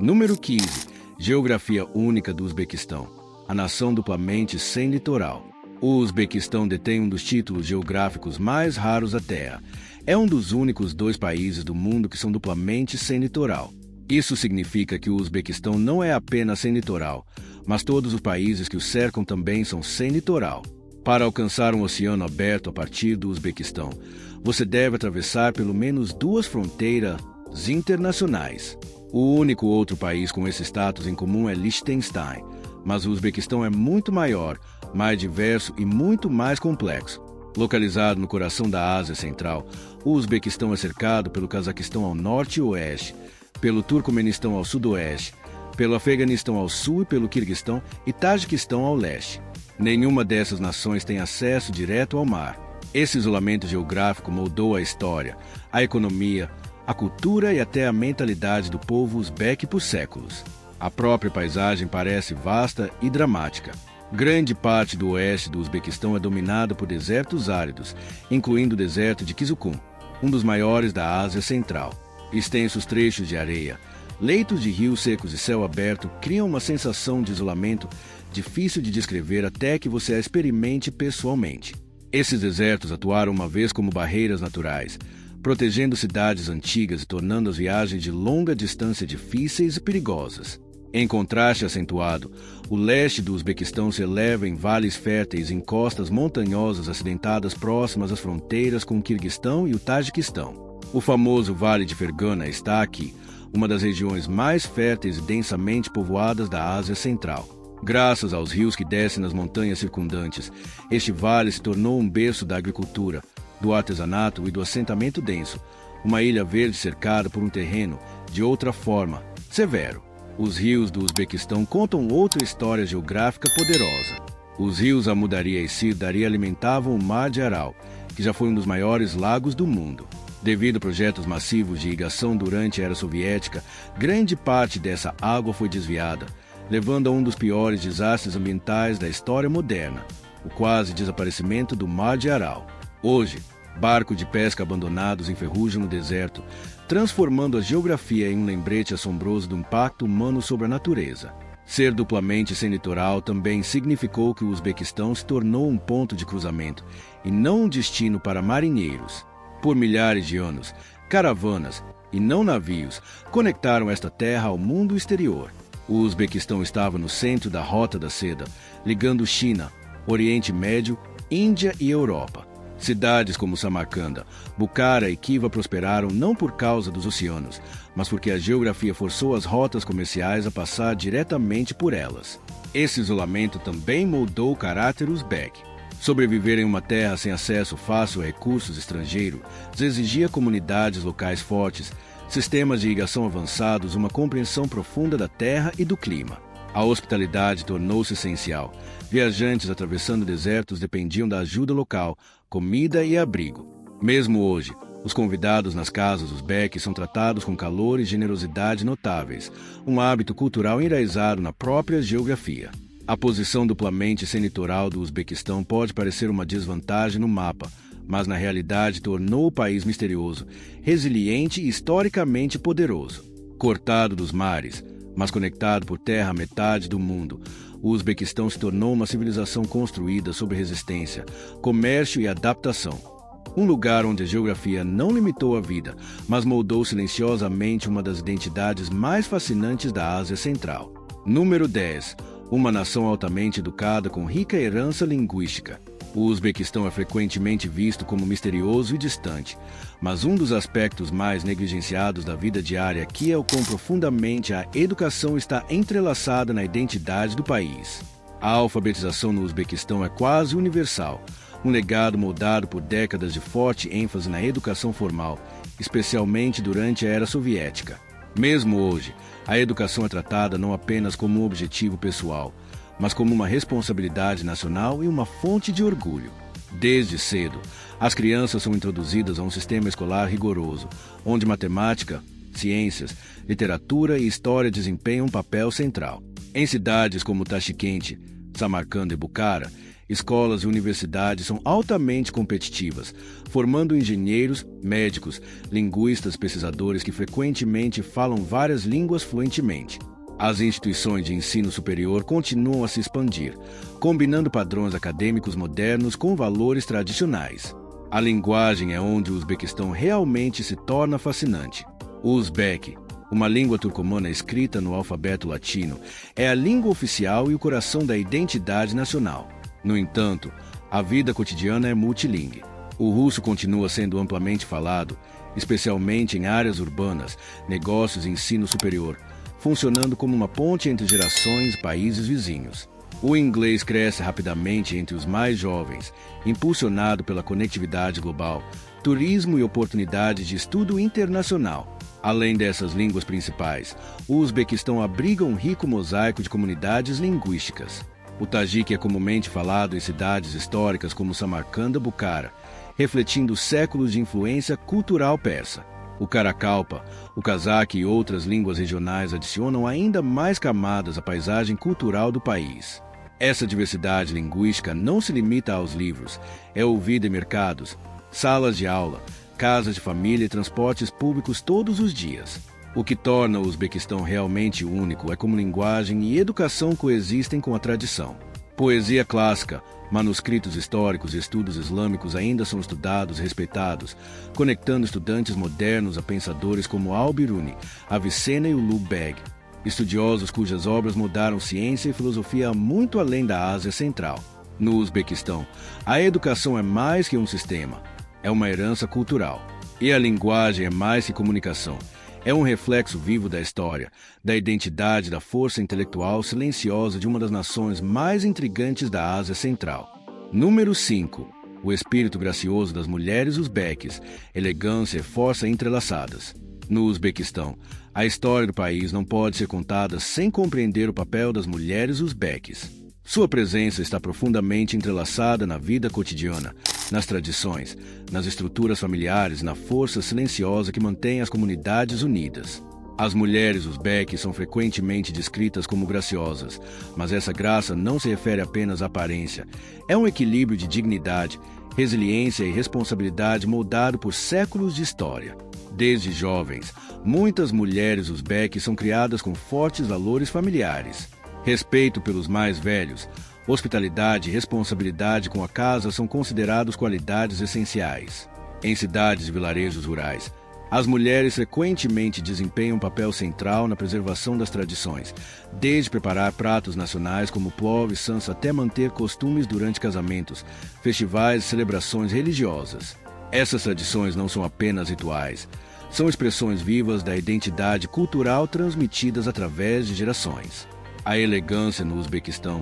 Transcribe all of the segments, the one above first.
Número 15. Geografia única do Uzbequistão. A nação duplamente sem litoral. O Uzbequistão detém um dos títulos geográficos mais raros da Terra. É um dos únicos 2 países do mundo que são duplamente sem litoral. Isso significa que o Uzbequistão não é apenas sem litoral, mas todos os países que o cercam também são sem litoral. Para alcançar um oceano aberto a partir do Uzbequistão, você deve atravessar pelo menos 2 fronteiras internacionais. O único outro país com esse status em comum é Liechtenstein, mas o Uzbequistão é muito maior, mais diverso e muito mais complexo. Localizado no coração da Ásia Central, o Uzbequistão é cercado pelo Cazaquistão ao norte e oeste, pelo Turcomenistão ao sudoeste, pelo Afeganistão ao sul e pelo Quirguistão e Tajiquistão ao leste. Nenhuma dessas nações tem acesso direto ao mar. Esse isolamento geográfico moldou a história, a economia, a cultura e até a mentalidade do povo uzbeque por séculos. A própria paisagem parece vasta e dramática. Grande parte do oeste do Uzbequistão é dominada por desertos áridos, incluindo o deserto de Kizilkum, um dos maiores da Ásia Central. Extensos trechos de areia, leitos de rios secos e céu aberto criam uma sensação de isolamento difícil de descrever até que você a experimente pessoalmente. Esses desertos atuaram uma vez como barreiras naturais, protegendo cidades antigas e tornando as viagens de longa distância difíceis e perigosas. Em contraste acentuado, o leste do Uzbequistão se eleva em vales férteis e em costas montanhosas acidentadas próximas às fronteiras com o Quirguistão e o Tajiquistão. O famoso Vale de Fergana está aqui, uma das regiões mais férteis e densamente povoadas da Ásia Central. Graças aos rios que descem nas montanhas circundantes, este vale se tornou um berço da agricultura, do artesanato e do assentamento denso, uma ilha verde cercada por um terreno, de outra forma, severo. Os rios do Uzbequistão contam outra história geográfica poderosa. Os rios Amudarya e Sirdarya alimentavam o Mar de Aral, que já foi um dos maiores lagos do mundo. Devido a projetos massivos de irrigação durante a era soviética, grande parte dessa água foi desviada, levando a um dos piores desastres ambientais da história moderna, o quase desaparecimento do Mar de Aral. Hoje, barcos de pesca abandonados enferrujam no deserto, transformando a geografia em um lembrete assombroso do impacto humano sobre a natureza. Ser duplamente sem litoral também significou que o Uzbequistão se tornou um ponto de cruzamento e não um destino para marinheiros. Por milhares de anos, caravanas, e não navios, conectaram esta terra ao mundo exterior. O Uzbequistão estava no centro da Rota da Seda, ligando China, Oriente Médio, Índia e Europa. Cidades como Samarcanda, Bukhara e Khiva prosperaram não por causa dos oceanos, mas porque a geografia forçou as rotas comerciais a passar diretamente por elas. Esse isolamento também moldou o caráter uzbeque. Sobreviver em uma terra sem acesso fácil a recursos estrangeiros exigia comunidades locais fortes, sistemas de irrigação avançados, uma compreensão profunda da terra e do clima. A hospitalidade tornou-se essencial. Viajantes atravessando desertos dependiam da ajuda local, comida e abrigo. Mesmo hoje, os convidados nas casas uzbeques são tratados com calor e generosidade notáveis, um hábito cultural enraizado na própria geografia. A posição duplamente sem litoral do Uzbequistão pode parecer uma desvantagem no mapa, mas na realidade tornou o país misterioso, resiliente e historicamente poderoso. Cortado dos mares, mas conectado por terra à metade do mundo, o Uzbequistão se tornou uma civilização construída sobre resistência, comércio e adaptação. Um lugar onde a geografia não limitou a vida, mas moldou silenciosamente uma das identidades mais fascinantes da Ásia Central. Número 10. Uma nação altamente educada com rica herança linguística. O Uzbequistão é frequentemente visto como misterioso e distante, mas um dos aspectos mais negligenciados da vida diária aqui é o quão profundamente a educação está entrelaçada na identidade do país. A alfabetização no Uzbequistão é quase universal, um legado moldado por décadas de forte ênfase na educação formal, especialmente durante a era soviética. Mesmo hoje, a educação é tratada não apenas como um objetivo pessoal, mas como uma responsabilidade nacional e uma fonte de orgulho. Desde cedo, as crianças são introduzidas a um sistema escolar rigoroso, onde matemática, ciências, literatura e história desempenham um papel central. Em cidades como Tashkent, Samarcanda e Bukhara, Escolas e universidades são altamente competitivas, formando engenheiros, médicos, linguistas, pesquisadores que frequentemente falam várias línguas fluentemente. As instituições de ensino superior continuam a se expandir, combinando padrões acadêmicos modernos com valores tradicionais. A linguagem é onde o Uzbequistão realmente se torna fascinante. O Uzbek, uma língua turcomana escrita no alfabeto latino, é a língua oficial e o coração da identidade nacional. No entanto, a vida cotidiana é multilingue. O russo continua sendo amplamente falado, especialmente em áreas urbanas, negócios e ensino superior, funcionando como uma ponte entre gerações e países vizinhos. O inglês cresce rapidamente entre os mais jovens, impulsionado pela conectividade global, turismo e oportunidades de estudo internacional. Além dessas línguas principais, o Uzbequistão abriga um rico mosaico de comunidades linguísticas. O tajique é comumente falado em cidades históricas como Samarcanda e Bukhara, refletindo séculos de influência cultural persa. O Karakalpa, o cazaque e outras línguas regionais adicionam ainda mais camadas à paisagem cultural do país. Essa diversidade linguística não se limita aos livros, é ouvida em mercados, salas de aula, casas de família e transportes públicos todos os dias. O que torna o Uzbequistão realmente único é como linguagem e educação coexistem com a tradição. Poesia clássica, manuscritos históricos e estudos islâmicos ainda são estudados e respeitados, conectando estudantes modernos a pensadores como Al-Biruni, Avicenna e Ulugh Beg, estudiosos cujas obras mudaram ciência e filosofia muito além da Ásia Central. No Uzbequistão, a educação é mais que um sistema, é uma herança cultural. E a linguagem é mais que comunicação. É um reflexo vivo da história, da identidade e da força intelectual silenciosa de uma das nações mais intrigantes da Ásia Central. Número 5. O espírito gracioso das mulheres uzbeques, elegância e força entrelaçadas. No Uzbequistão, a história do país não pode ser contada sem compreender o papel das mulheres uzbeques. Sua presença está profundamente entrelaçada na vida cotidiana, nas tradições, nas estruturas familiares e na força silenciosa que mantém as comunidades unidas. As mulheres uzbeques são frequentemente descritas como graciosas, mas essa graça não se refere apenas à aparência. É um equilíbrio de dignidade, resiliência e responsabilidade moldado por séculos de história. Desde jovens, muitas mulheres uzbeques são criadas com fortes valores familiares. Respeito pelos mais velhos, hospitalidade e responsabilidade com a casa são considerados qualidades essenciais. Em cidades e vilarejos rurais, as mulheres frequentemente desempenham um papel central na preservação das tradições, desde preparar pratos nacionais como plov e sansa até manter costumes durante casamentos, festivais e celebrações religiosas. Essas tradições não são apenas rituais, são expressões vivas da identidade cultural transmitidas através de gerações. A elegância no Uzbequistão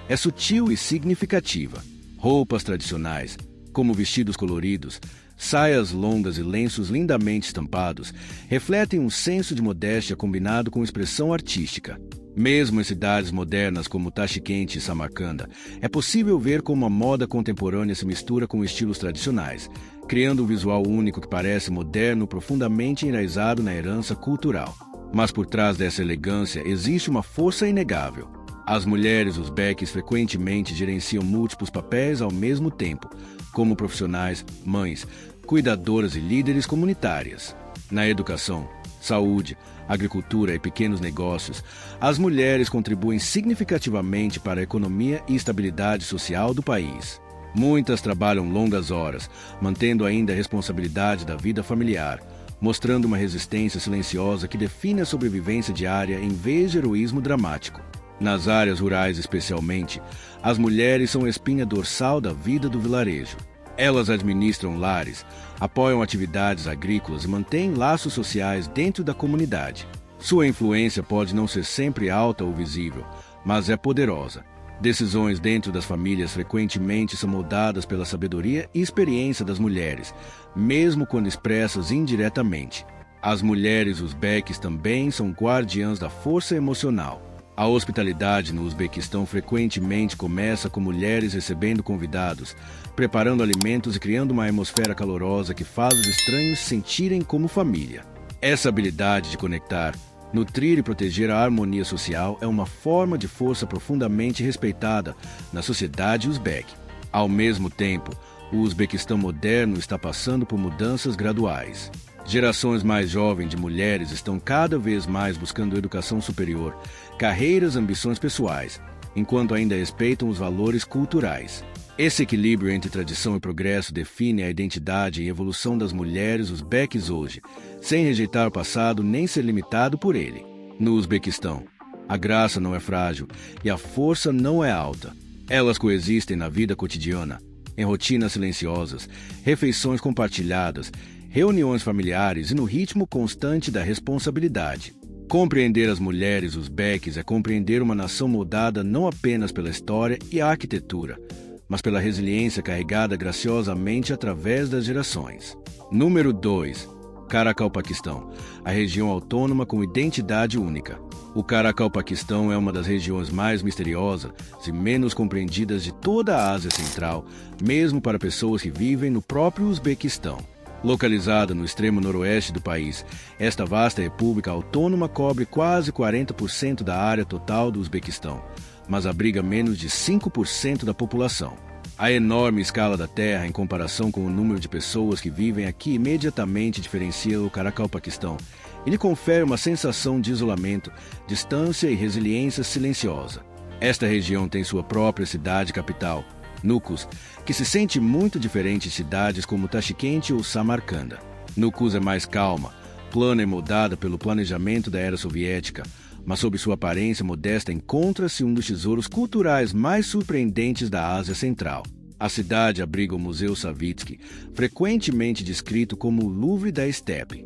é sutil e significativa. Roupas tradicionais, como vestidos coloridos, saias longas e lenços lindamente estampados, refletem um senso de modéstia combinado com expressão artística. Mesmo em cidades modernas como Tashkent e Samarcanda, é possível ver como a moda contemporânea se mistura com estilos tradicionais, criando um visual único que parece moderno, profundamente enraizado na herança cultural. Mas por trás dessa elegância existe uma força inegável. As mulheres uzbeques frequentemente gerenciam múltiplos papéis ao mesmo tempo, como profissionais, mães, cuidadoras e líderes comunitárias. Na educação, saúde, agricultura e pequenos negócios, as mulheres contribuem significativamente para a economia e estabilidade social do país. Muitas trabalham longas horas, mantendo ainda a responsabilidade da vida familiar, mostrando uma resistência silenciosa que define a sobrevivência diária em vez de heroísmo dramático. Nas áreas rurais especialmente, as mulheres são a espinha dorsal da vida do vilarejo. Elas administram lares, apoiam atividades agrícolas e mantêm laços sociais dentro da comunidade. Sua influência pode não ser sempre alta ou visível, mas é poderosa. Decisões dentro das famílias frequentemente são moldadas pela sabedoria e experiência das mulheres, mesmo quando expressas indiretamente. As mulheres uzbeques também são guardiãs da força emocional. A hospitalidade no Uzbequistão frequentemente começa com mulheres recebendo convidados, preparando alimentos e criando uma atmosfera calorosa que faz os estranhos se sentirem como família. Essa habilidade de conectar, Nutrir e proteger a harmonia social é uma forma de força profundamente respeitada na sociedade uzbeque. Ao mesmo tempo, o Uzbequistão moderno está passando por mudanças graduais. Gerações mais jovens de mulheres estão cada vez mais buscando educação superior, carreiras e ambições pessoais, enquanto ainda respeitam os valores culturais. Esse equilíbrio entre tradição e progresso define a identidade e evolução das mulheres uzbeques hoje, sem rejeitar o passado nem ser limitado por ele. No Uzbequistão, a graça não é frágil e a força não é alta. Elas coexistem na vida cotidiana, em rotinas silenciosas, refeições compartilhadas, reuniões familiares e no ritmo constante da responsabilidade. Compreender as mulheres uzbeques é compreender uma nação moldada não apenas pela história e a arquitetura, mas pela resiliência carregada graciosamente através das gerações. Número 2. Karakalpaquistão, a região autônoma com identidade única. O Karakalpaquistão é uma das regiões mais misteriosas e menos compreendidas de toda a Ásia Central, mesmo para pessoas que vivem no próprio Uzbequistão. Localizada no extremo noroeste do país, esta vasta república autônoma cobre quase 40% da área total do Uzbequistão, mas abriga menos de 5% da população. A enorme escala da terra em comparação com o número de pessoas que vivem aqui imediatamente diferencia o Karakalpaquistão e lhe confere uma sensação de isolamento, distância e resiliência silenciosa. Esta região tem sua própria cidade capital, Nukus, que se sente muito diferente de cidades como Tashkent ou Samarcanda. Nukus é mais calma, plana e moldada pelo planejamento da era soviética, mas sob sua aparência modesta encontra-se um dos tesouros culturais mais surpreendentes da Ásia Central. A cidade abriga o Museu Savitsky, frequentemente descrito como o Louvre da Estepe.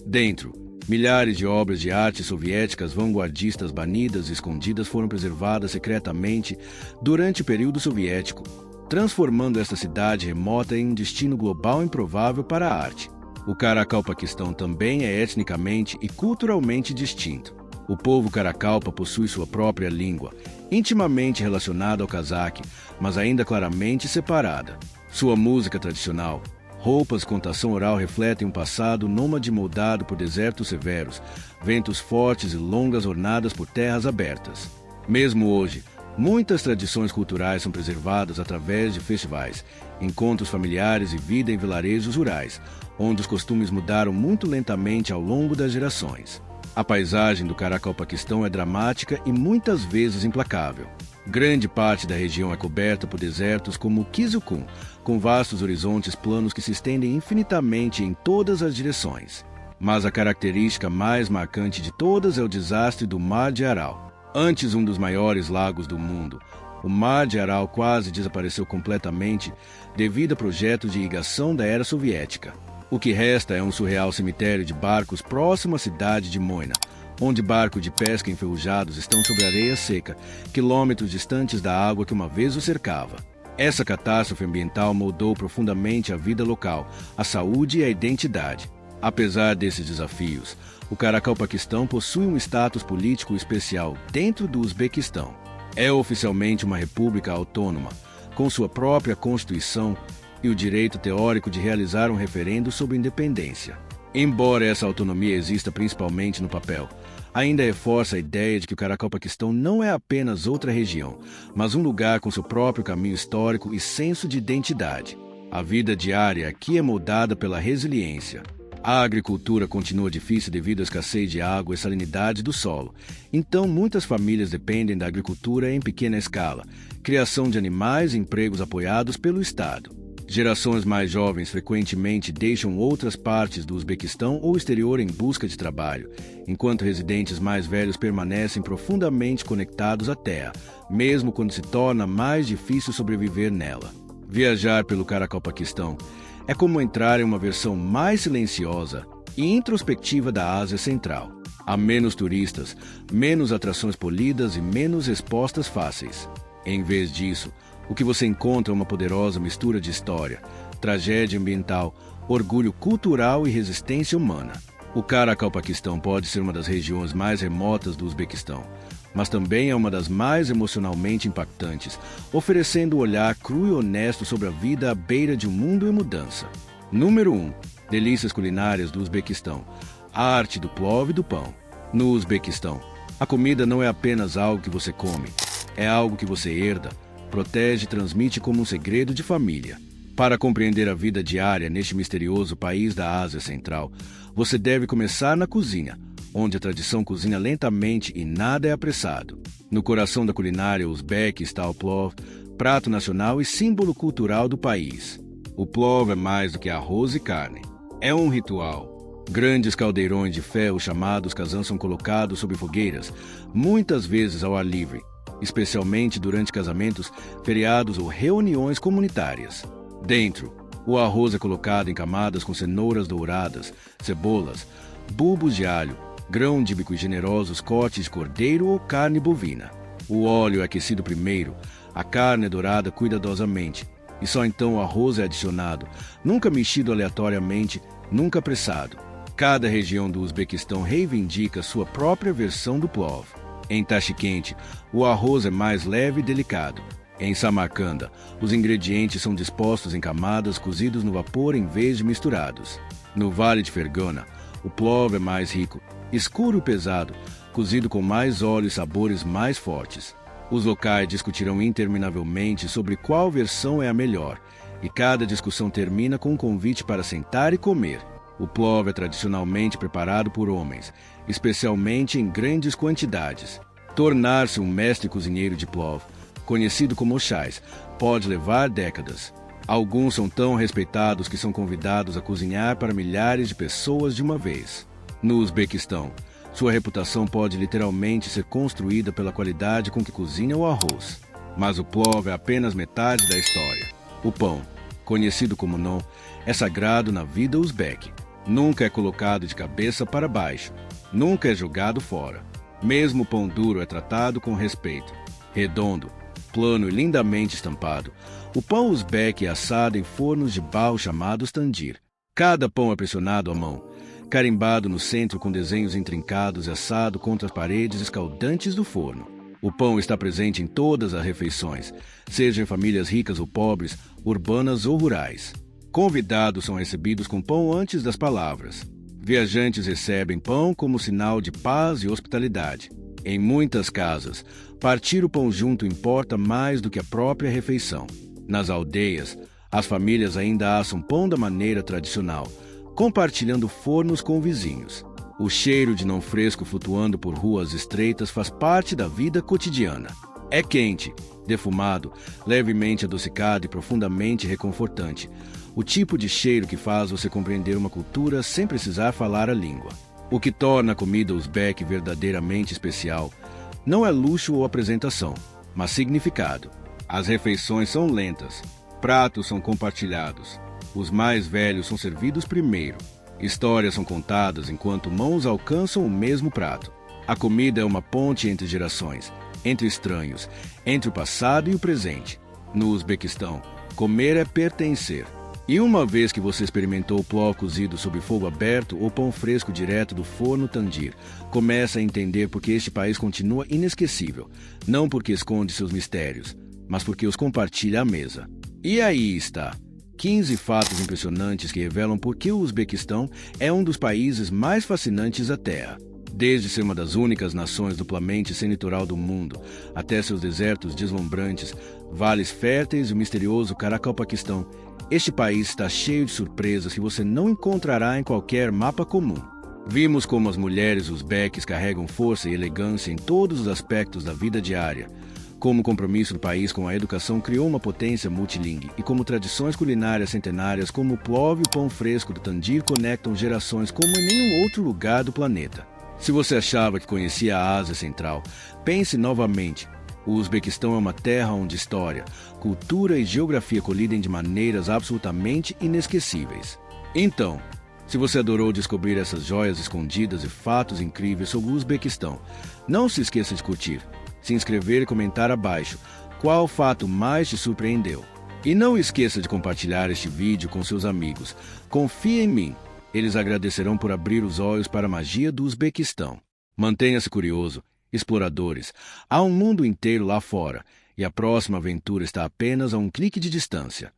Dentro, milhares de obras de arte soviéticas vanguardistas banidas e escondidas foram preservadas secretamente durante o período soviético, transformando esta cidade remota em um destino global improvável para a arte. O Karakalpaquistão também é etnicamente e culturalmente distinto. O povo Karakalpa possui sua própria língua, intimamente relacionada ao cazaque, mas ainda claramente separada. Sua música tradicional, roupas e contação oral refletem um passado nômade moldado por desertos severos, ventos fortes e longas jornadas por terras abertas. Mesmo hoje, muitas tradições culturais são preservadas através de festivais, encontros familiares e vida em vilarejos rurais, onde os costumes mudaram muito lentamente ao longo das gerações. A paisagem do Karakalpaquistão é dramática e muitas vezes implacável. Grande parte da região é coberta por desertos como o Kyzylkum, com vastos horizontes planos que se estendem infinitamente em todas as direções. Mas a característica mais marcante de todas é o desastre do Mar de Aral. Antes um dos maiores lagos do mundo, o Mar de Aral quase desapareceu completamente devido a projetos de irrigação da era soviética. O que resta é um surreal cemitério de barcos próximo à cidade de Moina, onde barcos de pesca enferrujados estão sobre areia seca, quilômetros distantes da água que uma vez o cercava. Essa catástrofe ambiental moldou profundamente a vida local, a saúde e a identidade. Apesar desses desafios, o Karakalpaquistão possui um status político especial dentro do Uzbequistão. É oficialmente uma república autônoma, com sua própria constituição e o direito teórico de realizar um referendo sobre independência. Embora essa autonomia exista principalmente no papel, ainda reforça a ideia de que o Karakalpaquistão não é apenas outra região, mas um lugar com seu próprio caminho histórico e senso de identidade. A vida diária aqui é moldada pela resiliência. A agricultura continua difícil devido à escassez de água e salinidade do solo, então muitas famílias dependem da agricultura em pequena escala, criação de animais e empregos apoiados pelo Estado. Gerações mais jovens frequentemente deixam outras partes do Uzbequistão ou exterior em busca de trabalho, enquanto residentes mais velhos permanecem profundamente conectados à terra, mesmo quando se torna mais difícil sobreviver nela. Viajar pelo Karakalpaquistão é como entrar em uma versão mais silenciosa e introspectiva da Ásia Central. Há menos turistas, menos atrações polidas e menos respostas fáceis. Em vez disso, o que você encontra é uma poderosa mistura de história, tragédia ambiental, orgulho cultural e resistência humana. O Karakalpaquistão pode ser uma das regiões mais remotas do Uzbequistão, mas também é uma das mais emocionalmente impactantes, oferecendo um olhar cru e honesto sobre a vida à beira de um mundo em mudança. Número 1. Delícias culinárias do Uzbequistão. A arte do plov e do pão. No Uzbequistão, a comida não é apenas algo que você come, é algo que você herda, protege e transmite como um segredo de família. Para compreender a vida diária neste misterioso país da Ásia Central, você deve começar na cozinha, onde a tradição cozinha lentamente e nada é apressado. No coração da culinária uzbeque está o plov, prato nacional e símbolo cultural do país. O plov é mais do que arroz e carne. É um ritual. Grandes caldeirões de ferro chamados kazan são colocados sobre fogueiras, muitas vezes ao ar livre, especialmente durante casamentos, feriados ou reuniões comunitárias. Dentro, o arroz é colocado em camadas com cenouras douradas, cebolas, bulbos de alho, grão de bico e generosos cortes de cordeiro ou carne bovina. O óleo é aquecido primeiro, a carne é dourada cuidadosamente, e só então o arroz é adicionado, nunca mexido aleatoriamente, nunca apressado. Cada região do Uzbequistão reivindica sua própria versão do plov. Em Tashkent, o arroz é mais leve e delicado. Em Samarcanda, os ingredientes são dispostos em camadas cozidos no vapor em vez de misturados. No Vale de Fergana, o plov é mais rico, escuro e pesado, cozido com mais óleo e sabores mais fortes. Os locais discutirão interminavelmente sobre qual versão é a melhor, e cada discussão termina com um convite para sentar e comer. O plov é tradicionalmente preparado por homens, especialmente em grandes quantidades. Tornar-se um mestre cozinheiro de plov, conhecido como chais, pode levar décadas. Alguns são tão respeitados que são convidados a cozinhar para milhares de pessoas de uma vez. No Uzbequistão, sua reputação pode literalmente ser construída pela qualidade com que cozinha o arroz. Mas o plov é apenas metade da história. O pão, conhecido como non, é sagrado na vida uzbeque. Nunca é colocado de cabeça para baixo. Nunca é jogado fora. Mesmo o pão duro é tratado com respeito. Redondo, plano e lindamente estampado, o pão uzbeque é assado em fornos de barro chamados tandir. Cada pão é pressionado à mão, carimbado no centro com desenhos intrincados e assado contra as paredes escaldantes do forno. O pão está presente em todas as refeições, seja em famílias ricas ou pobres, urbanas ou rurais. Convidados são recebidos com pão antes das palavras. Viajantes recebem pão como sinal de paz e hospitalidade. Em muitas casas, partir o pão junto importa mais do que a própria refeição. Nas aldeias, as famílias ainda assam pão da maneira tradicional, compartilhando fornos com vizinhos. O cheiro de não fresco flutuando por ruas estreitas faz parte da vida cotidiana. É quente, defumado, levemente adocicado e profundamente reconfortante. O tipo de cheiro que faz você compreender uma cultura sem precisar falar a língua. O que torna a comida uzbeque verdadeiramente especial não é luxo ou apresentação, mas significado. As refeições são lentas, pratos são compartilhados, os mais velhos são servidos primeiro, histórias são contadas enquanto mãos alcançam o mesmo prato. A comida é uma ponte entre gerações, entre estranhos, entre o passado e o presente. No Uzbequistão, comer é pertencer. E uma vez que você experimentou o plov cozido sob fogo aberto ou pão fresco direto do forno tandir, começa a entender por que este país continua inesquecível, não porque esconde seus mistérios, mas porque os compartilha à mesa. E aí está, 15 fatos impressionantes que revelam por que o Uzbequistão é um dos países mais fascinantes da Terra. Desde ser uma das únicas nações duplamente sem litoral do mundo, até seus desertos deslumbrantes, vales férteis e o misterioso Karakalpaquistão, este país está cheio de surpresas que você não encontrará em qualquer mapa comum. Vimos como as mulheres uzbeques carregam força e elegância em todos os aspectos da vida diária, como o compromisso do país com a educação criou uma potência multilingue e como tradições culinárias centenárias como o plov e o pão fresco do tandir conectam gerações como em nenhum outro lugar do planeta. Se você achava que conhecia a Ásia Central, pense novamente. O Uzbequistão é uma terra onde história, cultura e geografia colidem de maneiras absolutamente inesquecíveis. Então, se você adorou descobrir essas joias escondidas e fatos incríveis sobre o Uzbequistão, não se esqueça de curtir, se inscrever e comentar abaixo qual fato mais te surpreendeu. E não esqueça de compartilhar este vídeo com seus amigos. Confie em mim, eles agradecerão por abrir os olhos para a magia do Uzbequistão. Mantenha-se curioso. Exploradores, há um mundo inteiro lá fora, e a próxima aventura está apenas a um clique de distância.